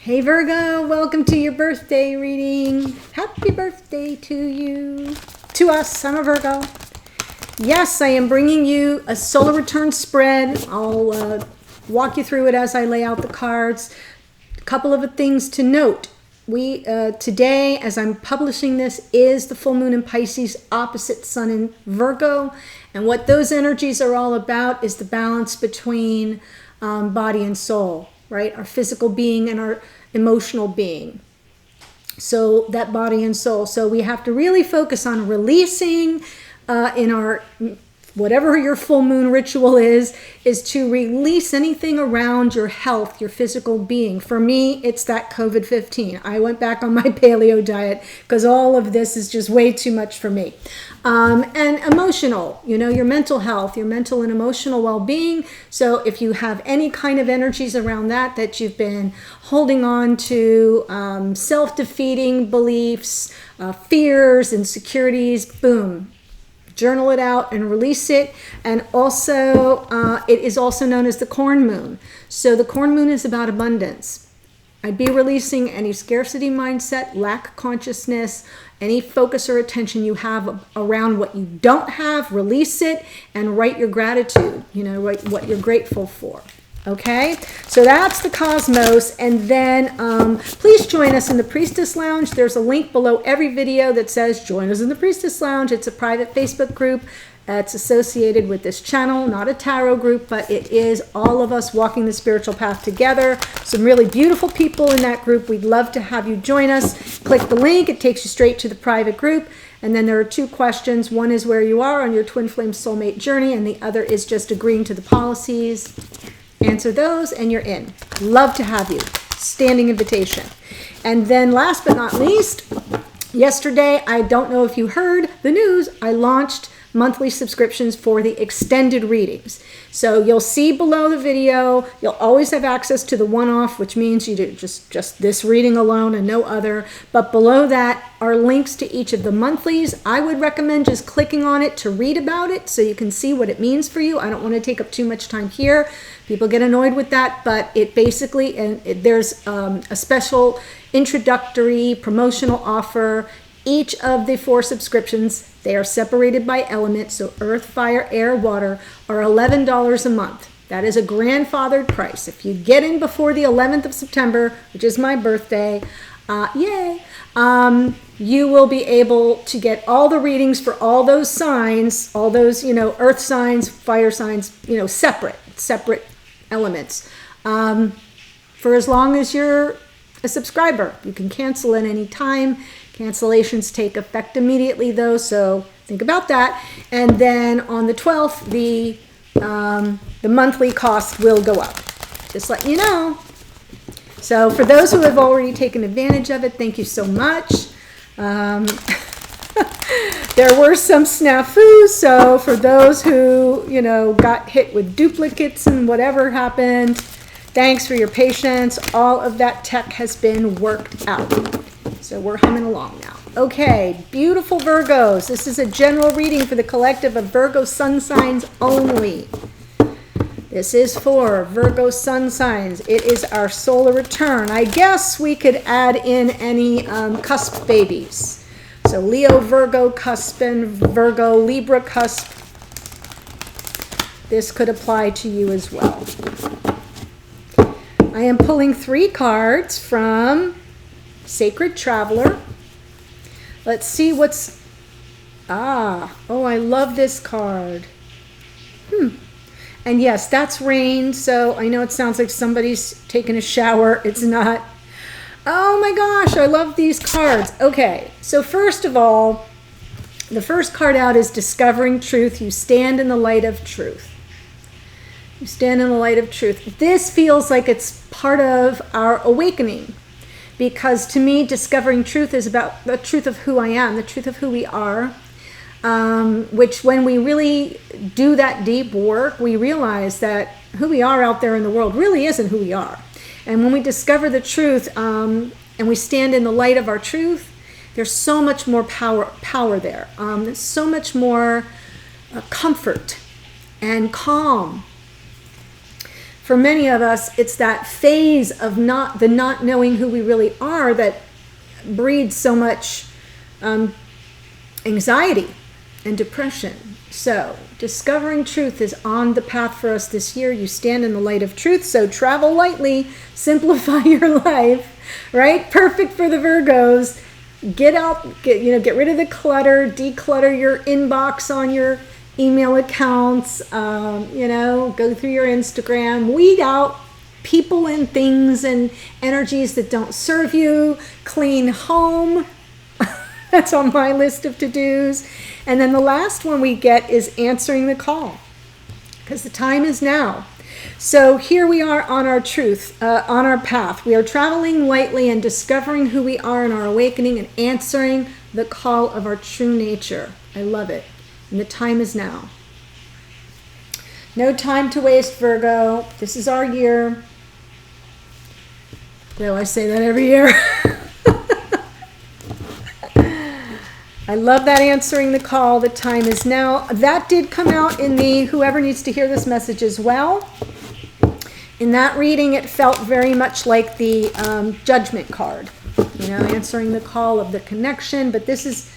Hey Virgo, welcome to your birthday reading. Happy birthday to you. To us, I'm a Virgo. Yes, I am bringing you a solar return spread. I'll walk you through it as I lay out the cards. A couple of things to note. Today, as I'm publishing this, is the full moon in Pisces opposite Sun in Virgo. And what those energies are all about is the balance between body and soul, right? Our physical being and our emotional being. So that body and soul. So we have to really focus on releasing in our, whatever your full moon ritual is to release anything around your health, your physical being. For me, it's that COVID-15. I went back on my paleo diet because all of this is just way too much for me. And emotional, your mental health, your mental and emotional well-being. So if you have any kind of energies around that you've been holding on to, self-defeating beliefs, fears, insecurities, boom. Journal it out and release it. And also, it is also known as the corn moon. So the corn moon is about abundance. I'd be releasing any scarcity mindset, lack consciousness, any focus or attention you have around what you don't have, release it and write your gratitude, write what you're grateful for. Okay, so that's the cosmos. And then please join us in the Priestess Lounge. There's a link below every video that says join us in the Priestess Lounge. It's a private Facebook group. It's associated with this channel, not a tarot group, but it is all of us walking the spiritual path together. Some really beautiful people in that group. We'd love to have you join us. Click the link. It takes you straight to the private group. And then there are 2 questions. One is where you are on your twin flame soulmate journey, and the other is just agreeing to the policies. Answer those and you're in. Love to have you. Standing invitation. And then last but not least, yesterday, I don't know if you heard the news, I launched monthly subscriptions for the extended readings. So you'll see below the video, you'll always have access to the one-off, which means you do just this reading alone and no other. But below that are links to each of the monthlies. I would recommend just clicking on it to read about it so you can see what it means for you. I don't want to take up too much time here. People get annoyed with that, but it basically, there's a special introductory promotional offer. Each of the 4 subscriptions, they are separated by element, so earth, fire, air, water, are $11 a month. That is a grandfathered price. If you get in before the 11th of September, which is my birthday, yay, you will be able to get all the readings for all those signs, all those, earth signs, fire signs, separate elements. For as long as you're a subscriber, you can cancel at any time. Cancellations take effect immediately though, so think about that. And then on the 12th, the monthly cost will go up. Just let you know. So for those who have already taken advantage of it, thank you so much. There were some snafus, so for those who, got hit with duplicates and whatever happened, thanks for your patience. All of that tech has been worked out. So we're humming along now. Okay, beautiful Virgos. This is a general reading for the collective of Virgo sun signs only. This is for Virgo sun signs. It is our solar return. I guess we could add in any cusp babies. So Leo, Virgo, Cuspin, Virgo, Libra, cusp. This could apply to you as well. I am pulling 3 cards from Sacred Traveler. Let's see what's... oh, I love this card. And yes, that's rain, so I know it sounds like somebody's taking a shower. It's not. Oh my gosh, I love these cards. Okay, so first of all, the first card out is Discovering Truth. You stand in the light of truth. You stand in the light of truth. This feels like it's part of our awakening. Because to me, discovering truth is about the truth of who I am, the truth of who we are, which when we really do that deep work, we realize that who we are out there in the world really isn't who we are. And when we discover the truth and we stand in the light of our truth, there's so much more power there. There's so much more comfort and calm. for many of us, it's that phase of not knowing who we really are that breeds so much anxiety and depression. So discovering truth is on the path for us this year. You stand in the light of truth, so travel lightly, simplify your life, right? Perfect for the Virgos. Get rid of the clutter, declutter your inbox on your email accounts, go through your Instagram, weed out people and things and energies that don't serve you, clean home. That's on my list of to-dos. And then the last one we get is answering the call, because the time is now. So here we are on our truth, on our path. We are traveling lightly and discovering who we are in our awakening and answering the call of our true nature. I love it. And the time is now. No time to waste, Virgo. This is our year. Well, I say that every year. I love that answering the call. The time is now. That did come out in the whoever needs to hear this message as well. In that reading, it felt very much like the judgment card. Answering the call of the connection. But this is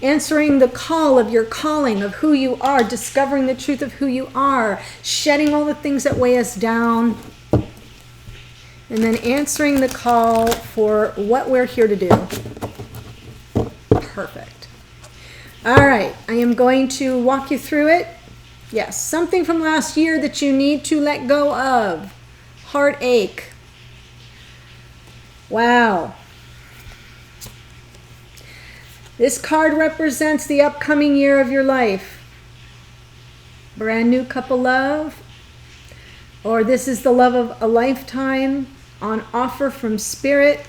answering the call of your calling, of who you are, discovering the truth of who you are, shedding all the things that weigh us down, and then answering the call for what we're here to do. Perfect. All right, I am going to walk you through it. Yes, something from last year that you need to let go of. Heartache. Wow. This card represents the upcoming year of your life. Brand new cup of love. Or this is the love of a lifetime on offer from Spirit.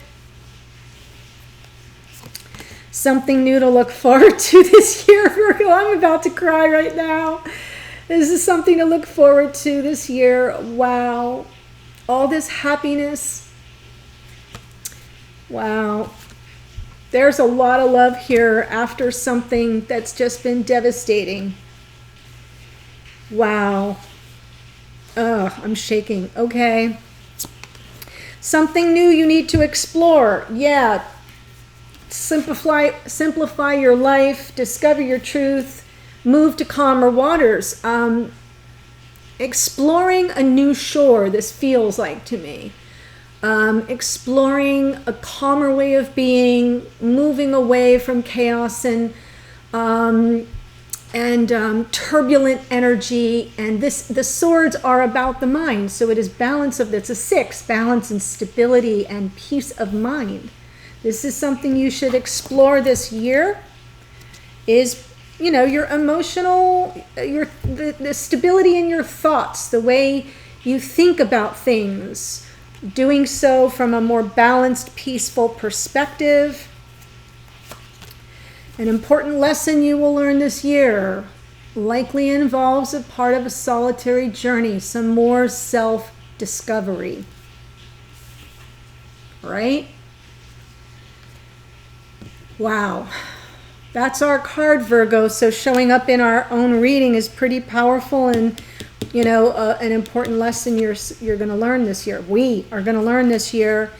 Something new to look forward to this year, Virgo. I'm about to cry right now. This is something to look forward to this year. Wow. All this happiness. Wow. There's a lot of love here after something that's just been devastating. Wow. Ugh, I'm shaking. Okay. Something new you need to explore. Yeah. Simplify your life. Discover your truth. Move to calmer waters. Exploring a new shore, this feels like to me. Exploring a calmer way of being, moving away from chaos and turbulent energy. And the swords are about the mind, so it is balance of it's a 6, balance and stability and peace of mind. This is something you should explore this year. Is your emotional, the stability in your thoughts, the way you think about things. Doing so from a more balanced, peaceful perspective. An important lesson you will learn this year likely involves a part of a solitary journey, some more self-discovery. Right? Wow. That's our card, Virgo. So showing up in our own reading is pretty powerful and an important lesson you're going to learn this year. We are going to learn this year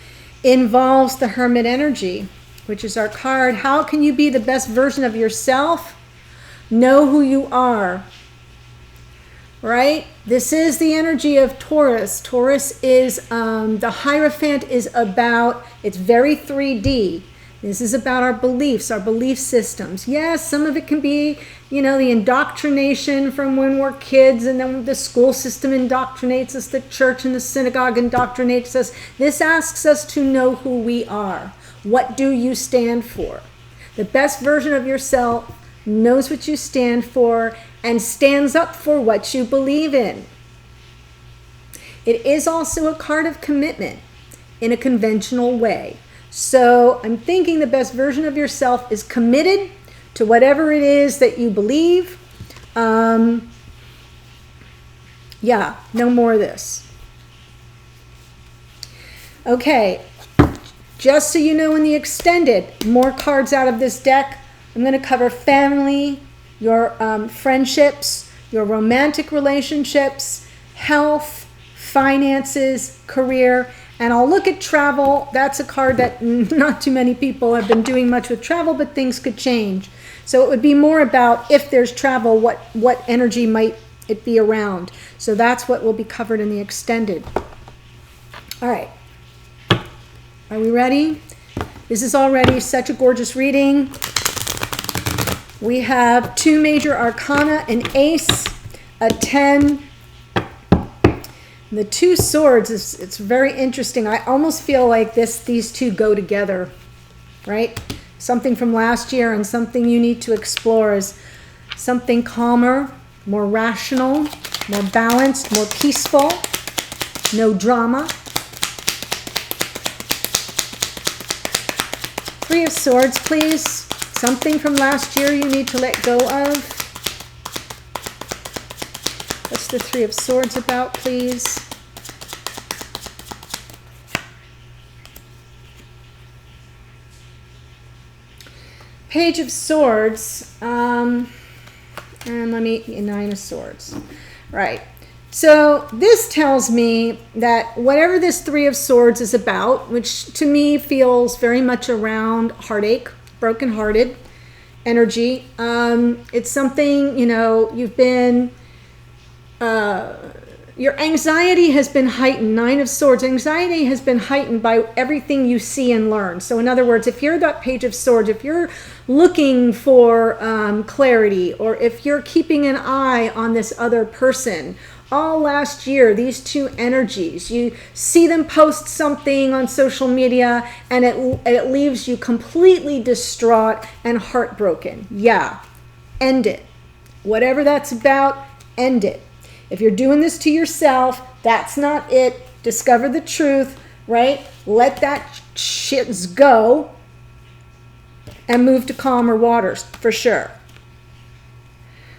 involves the Hermit energy, which is our card. How can you be the best version of yourself? Know who you are. Right? This is the energy of Taurus. Taurus is the Hierophant is about, it's very 3D. This is about our beliefs, our belief systems. Yes, some of it can be, the indoctrination from when we're kids, and then the school system indoctrinates us, the church and the synagogue indoctrinates us. This asks us to know who we are. What do you stand for? The best version of yourself knows what you stand for and stands up for what you believe in. It is also a card of commitment in a conventional way. So I'm thinking the best version of yourself is committed to whatever it is that you believe. Yeah, no more of this. Okay, just so you know, in the extended, more cards out of this deck. I'm going to cover family, your friendships, your romantic relationships, health, finances, career, and I'll look at travel. That's a card that not too many people have been doing much with travel, but things could change. So it would be more about if there's travel, what energy might it be around. So that's what will be covered in the extended. All right. Are we ready? This is already such a gorgeous reading. We have 2 major arcana, an ace, a 10. The 2 swords, it's very interesting. I almost feel like these two go together, right? Something from last year and something you need to explore is something calmer, more rational, more balanced, more peaceful, no drama. 3 of Swords, please. Something from last year you need to let go of. What's the 3 of Swords about, please? Page of Swords, and let me, 9 of Swords. Right. So this tells me that whatever this 3 of Swords is about, which to me feels very much around heartache, brokenhearted energy. It's something, you've been, your anxiety has been heightened. 9 of Swords. Anxiety has been heightened by everything you see and learn. So in other words, if you're that Page of Swords, if you're looking for clarity, or if you're keeping an eye on this other person, all last year, these 2 energies, you see them post something on social media and it leaves you completely distraught and heartbroken. Yeah, end it. Whatever that's about, end it. If you're doing this to yourself, that's not it. Discover the truth, right? Let that shit go and move to calmer waters, for sure.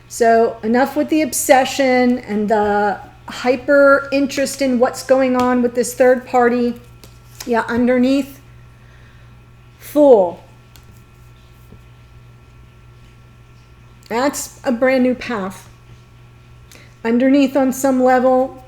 So enough with the obsession and the hyper interest in what's going on with this third party. Yeah, underneath, Fool. That's a brand new path. Underneath, on some level,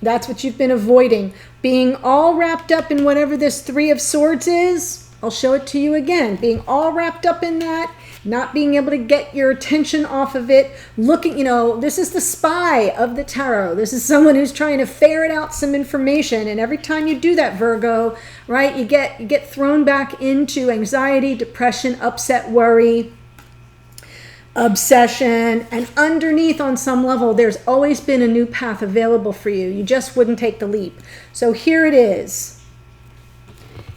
that's what you've been avoiding. Being all wrapped up in whatever this 3 of Swords is. I'll show it to you again. Being all wrapped up in that, not being able to get your attention off of it, looking, this is the spy of the tarot. This is someone who's trying to ferret out some information. And every time you do that, Virgo, right, you get thrown back into anxiety, depression, upset, worry, obsession. And underneath, on some level, there's always been a new path available for you. You just wouldn't take the leap. So here it is.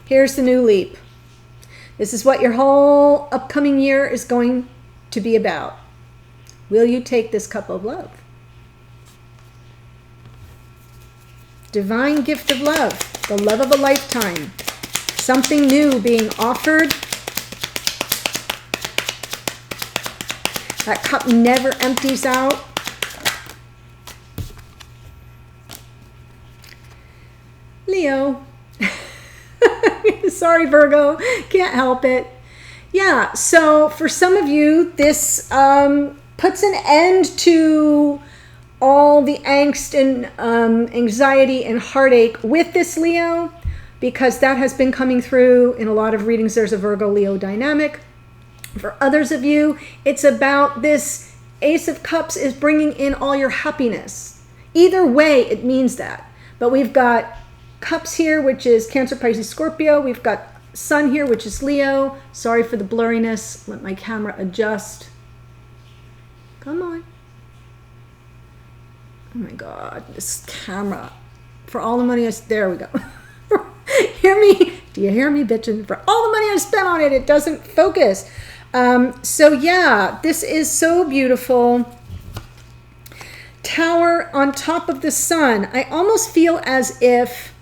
Here's the new leap. This is what your whole upcoming year is going to be about. Will you take this cup of love? Divine gift of love, the love of a lifetime. Something new being offered. That cup never empties out. Leo. Sorry, Virgo, can't help it. Yeah, so for some of you, this puts an end to all the angst and anxiety and heartache with this Leo, because that has been coming through in a lot of readings. There's a Virgo-Leo dynamic. For others of you, it's about this Ace of Cups is bringing in all your happiness. Either way, it means that. But we've got Cups here, which is Cancer, Pisces, Scorpio. We've got Sun here, which is Leo. Sorry for the blurriness. Let my camera adjust. Come on. Oh my God, this camera. For all the money there we go. Hear me? Do you hear me bitching? For all the money I spent on it, it doesn't focus. So yeah, this is so beautiful. Tower on top of the sun. I almost feel as if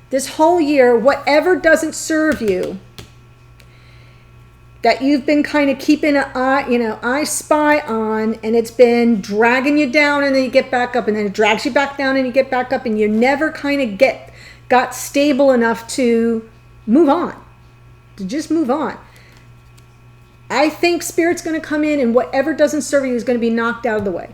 this whole year, whatever doesn't serve you, that you've been kind of keeping an eye, I spy on, and it's been dragging you down, and then you get back up, and then it drags you back down, and you get back up, and you never kind of got stable enough to move on, to just move on. I think Spirit's going to come in, and whatever doesn't serve you is going to be knocked out of the way.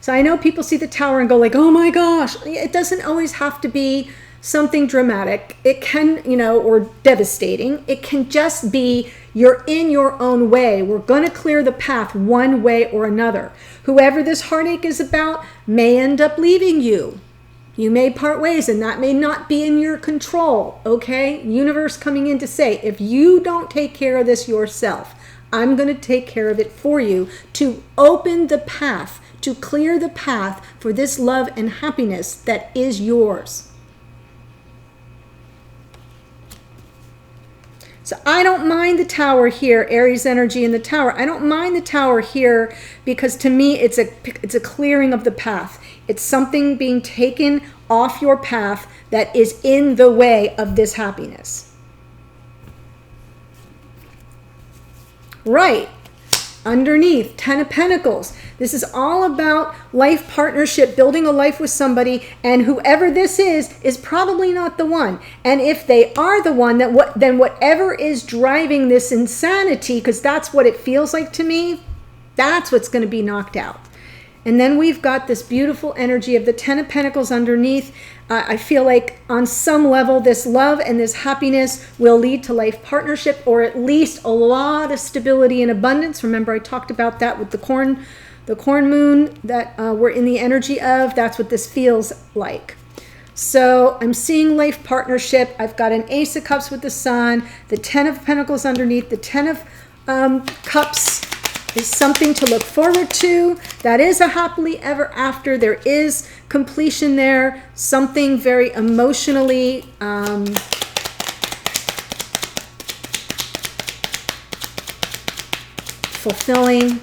So I know people see the Tower and go like, oh my gosh. It doesn't always have to be something dramatic. It can, or devastating. It can just be you're in your own way. We're going to clear the path one way or another. Whoever this heartache is about may end up leaving you. You may part ways, and that may not be in your control, okay? Universe coming in to say, if you don't take care of this yourself, I'm going to take care of it for you to open the path, to clear the path for this love and happiness that is yours. So I don't mind the Tower here, Aries energy in the Tower. I don't mind the Tower here because to me it's a clearing of the path. It's something being taken off your path that is in the way of this happiness. Right. Underneath, Ten of Pentacles. This is all about life partnership, building a life with somebody, and whoever this is probably not the one. And if they are the one, then whatever is driving this insanity, because that's what it feels like to me, that's what's going to be knocked out. And then we've got this beautiful energy of the Ten of Pentacles underneath. I feel like on some level, this love and this happiness will lead to life partnership, or at least a lot of stability and abundance. Remember, I talked about that with the corn moon that we're in the energy of. That's what this feels like. So I'm seeing life partnership. I've got an Ace of Cups with the Sun, the Ten of Pentacles underneath, the Ten of Cups is something to look forward to. That is a happily ever after. There is completion there, something very emotionally fulfilling,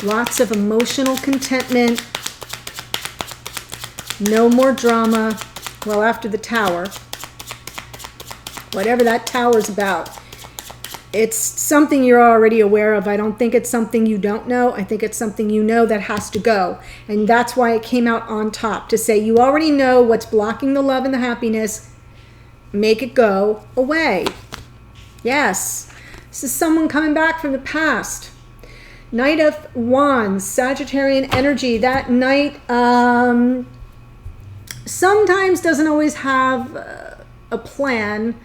lots of emotional contentment, no more drama. Well, after the Tower, whatever that Tower's about, it's something you're already aware of. I don't think it's something you don't know. I think it's something you know that has to go. And that's why it came out on top, to say you already know what's blocking the love and the happiness. Make it go away. Yes. This is someone coming back from the past. Knight of Wands, Sagittarian energy. That knight sometimes doesn't always have a plan,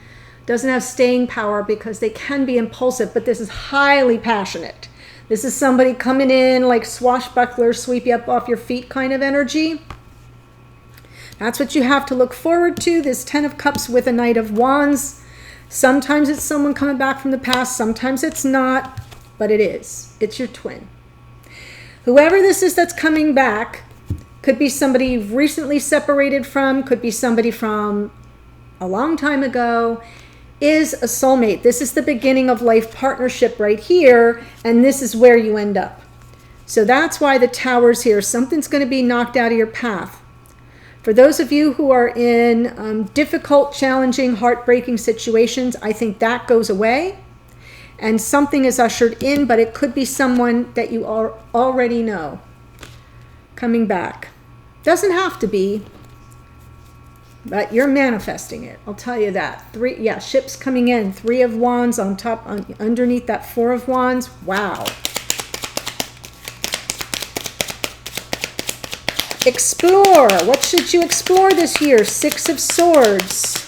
doesn't have staying power because they can be impulsive, but this is highly passionate. This is somebody coming in like swashbuckler, sweep you up off your feet kind of energy. That's what you have to look forward to, this Ten of Cups with a Knight of Wands. Sometimes it's someone coming back from the past, sometimes it's not, but it is. It's your twin. Whoever this is that's coming back, could be somebody you've recently separated from, could be somebody from a long time ago, is a soulmate. This is the beginning of life partnership right here, and this is where you end up. So that's why the Tower's here. Something's going to be knocked out of your path. For those of you who are in difficult, challenging, heartbreaking situations, I think that goes away, and something is ushered in, but it could be someone that you already know coming back. Doesn't have to be, but you're manifesting it. I'll tell you that. Ships coming in. Three of Wands on top, underneath that Four of Wands. Wow. Explore. What should you explore this year? Six of Swords.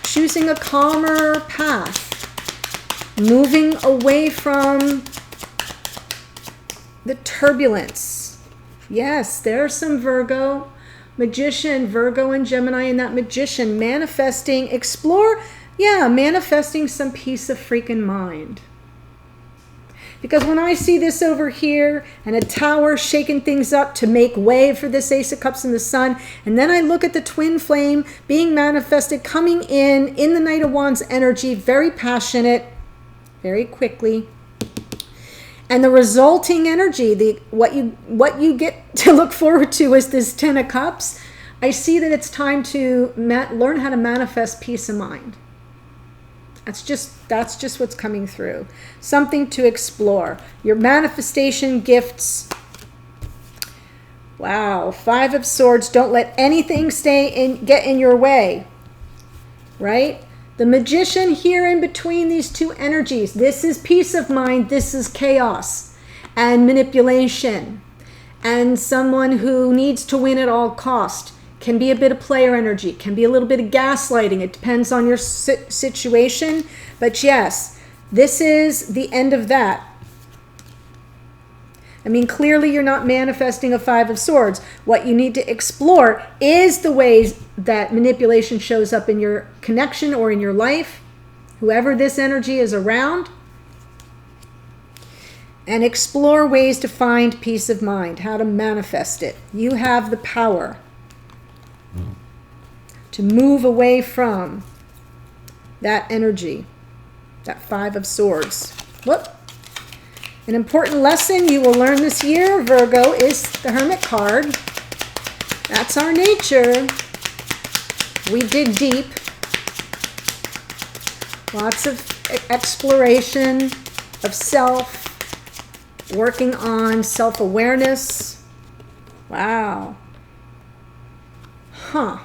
Choosing a calmer path. Moving away from the turbulence. Yes, there's some Virgo. Magician, Virgo and Gemini in that Magician. Manifesting, explore, manifesting some peace of freaking mind. Because when I see this over here and a Tower shaking things up to make way for this Ace of Cups and the Sun, and then I look at the twin flame being manifested, coming in the Knight of Wands energy, very passionate, very quickly. And the resulting energy, what you get to look forward to is this Ten of Cups. I see that it's time to learn how to manifest peace of mind. That's just what's coming through. Something to explore. Your manifestation gifts. Wow. Five of Swords. Don't let anything get in your way. Right? The Magician here in between these two energies. This is peace of mind. This is chaos. and manipulation, and someone who needs to win at all cost. Can be a bit of player energy, can be a little bit of gaslighting. It depends on your situation. But yes, this is the end of that. I mean, clearly you're not manifesting a Five of Swords. What you need to explore is the ways that manipulation shows up in your connection or in your life, whoever this energy is around, and explore ways to find peace of mind, how to manifest it. You have the power to move away from that energy, that Five of Swords. Whoop. An important lesson you will learn this year, Virgo, is the Hermit card. That's our nature. We dig deep. Lots of exploration of self, working on self-awareness. Wow. Huh.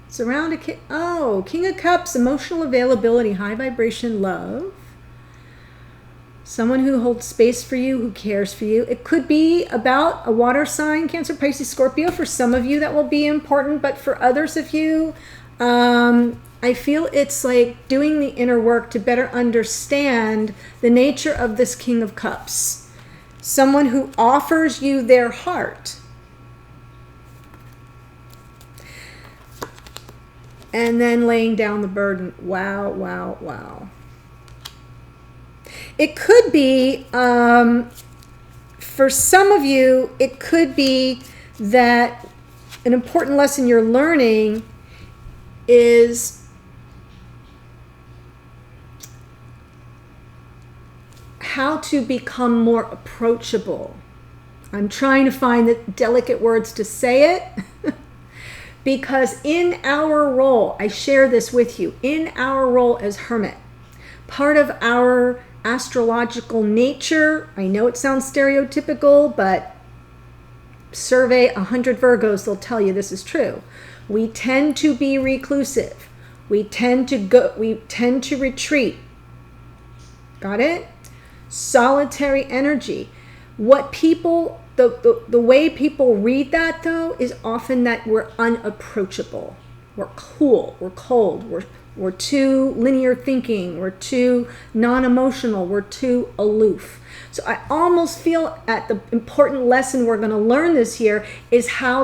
Surround a king. Oh, King of Cups, emotional availability, high vibration love. Someone who holds space for you, who cares for you. It could be about a water sign, Cancer, Pisces, Scorpio. For some of you, that will be important. But for others of you, I feel it's like doing the inner work to better understand the nature of this King of Cups. Someone who offers you their heart. And then laying down the burden. Wow, wow, wow. It could be, for some of you, it could be that an important lesson you're learning is how to become more approachable. I'm trying to find the delicate words to say it. Because in our role, I share this with you, in our role as hermit, part of our astrological nature, I know it sounds stereotypical, but survey 100 Virgos, they'll tell you this is true. We tend to be reclusive. We tend to retreat. Got it? Solitary energy. What people, the way people read that though is often that we're unapproachable. We're cool, we're cold, we're too linear thinking, we're too non-emotional, we're too aloof. So I almost feel at the important lesson we're going to learn this year is how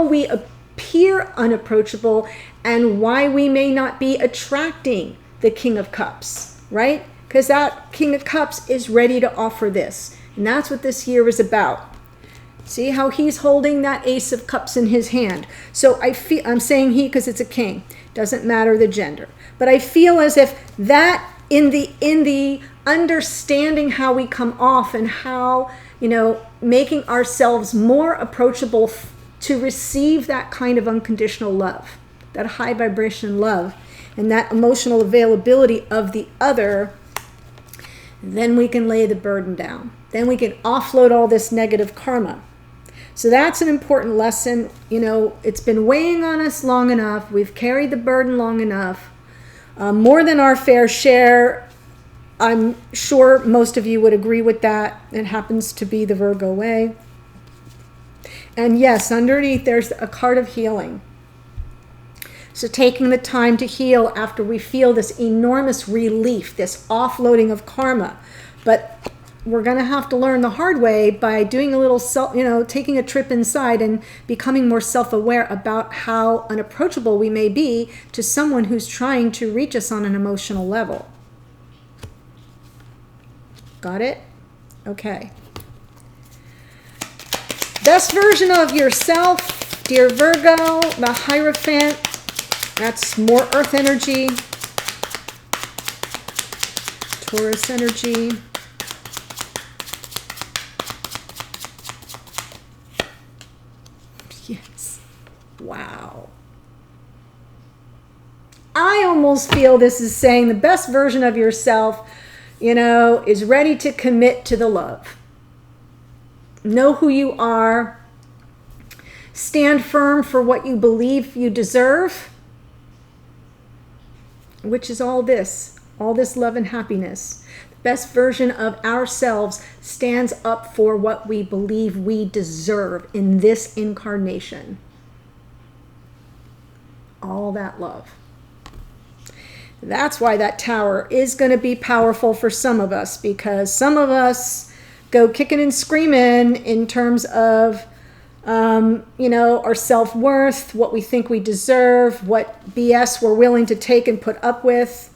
we appear unapproachable and why we may not be attracting the King of Cups, right? Because that King of Cups is ready to offer this. And that's what this year is about. See how he's holding that Ace of Cups in his hand. So I'm saying he because it's a king. Doesn't matter the gender. But I feel as if that in the understanding how we come off and how, making ourselves more approachable to receive that kind of unconditional love, that high vibration love, and that emotional availability of the other, then we can lay the burden down. Then we can offload all this negative karma. So that's an important lesson. It's been weighing on us long enough. We've carried the burden long enough. More than our fair share. I'm sure most of you would agree with that. It happens to be the Virgo way. And yes, underneath there's a card of healing. So taking the time to heal after we feel this enormous relief, this offloading of karma. But we're going to have to learn the hard way by doing a little taking a trip inside and becoming more self-aware about how unapproachable we may be to someone who's trying to reach us on an emotional level. Got it? Okay. Best version of yourself, dear Virgo, the Hierophant. That's more earth energy. Taurus energy. Yes. Wow. I almost feel this is saying the best version of yourself, is ready to commit to the love. Know who you are. Stand firm for what you believe you deserve, which is all this love and happiness. best version of ourselves stands up for what we believe we deserve in this incarnation. All that love. That's why that tower is going to be powerful for some of us, because some of us go kicking and screaming in terms of, our self-worth, what we think we deserve, what BS we're willing to take and put up with.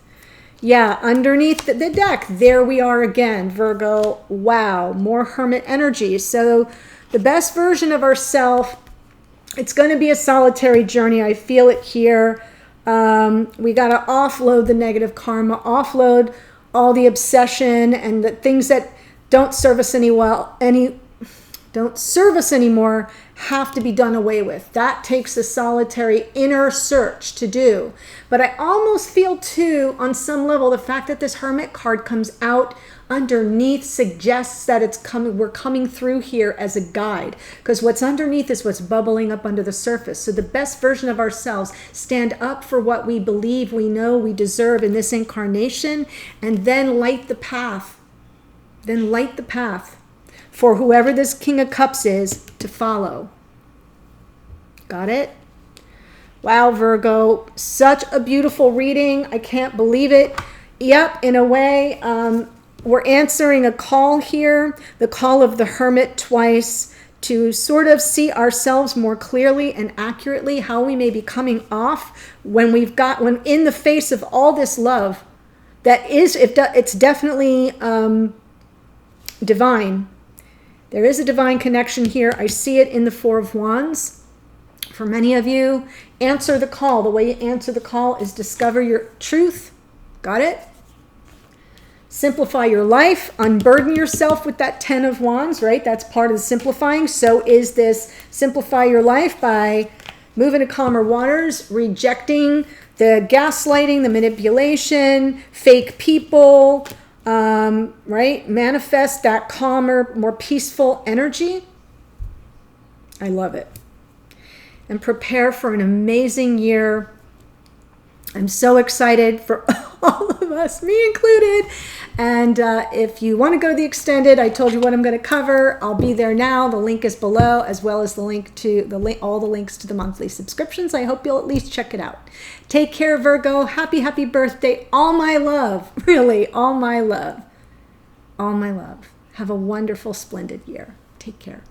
Yeah, underneath the deck, there we are again, Virgo. Wow, more hermit energy. So the best version of ourself, it's going to be a solitary journey. I feel it here. We got to offload the negative karma, offload all the obsession and the things that don't serve us don't serve us anymore, have to be done away with. That takes a solitary inner search to do. But I almost feel too, on some level, the fact that this Hermit card comes out underneath suggests that we're coming through here as a guide, because what's underneath is what's bubbling up under the surface. So the best version of ourselves, stand up for what we believe we know we deserve in this incarnation, and then light the path. Then light the path for whoever this King of Cups is to follow. Got it? Wow, Virgo, such a beautiful reading. I can't believe it. Yep, in a way, we're answering a call here, the call of the Hermit twice, to sort of see ourselves more clearly and accurately, how we may be coming off when in the face of all this love that is, it's definitely divine. There is a divine connection here. I see it in the Four of Wands. For many of you, answer the call. The way you answer the call is discover your truth. Got it? Simplify your life. Unburden yourself with that 10 of Wands, right? That's part of the simplifying. So is this simplify your life by moving to calmer waters, rejecting the gaslighting, the manipulation, fake people, right? Manifest that calmer, more peaceful energy. I love it. And prepare for an amazing year. I'm so excited for all of us, me included. And if you want to go to the extended, I told you what I'm going to cover. I'll be there now. The link is below, as well as the link to all the links to the monthly subscriptions. I hope you'll at least check it out. Take care, Virgo. Happy, happy birthday. All my love. Really, all my love. All my love. Have a wonderful, splendid year. Take care.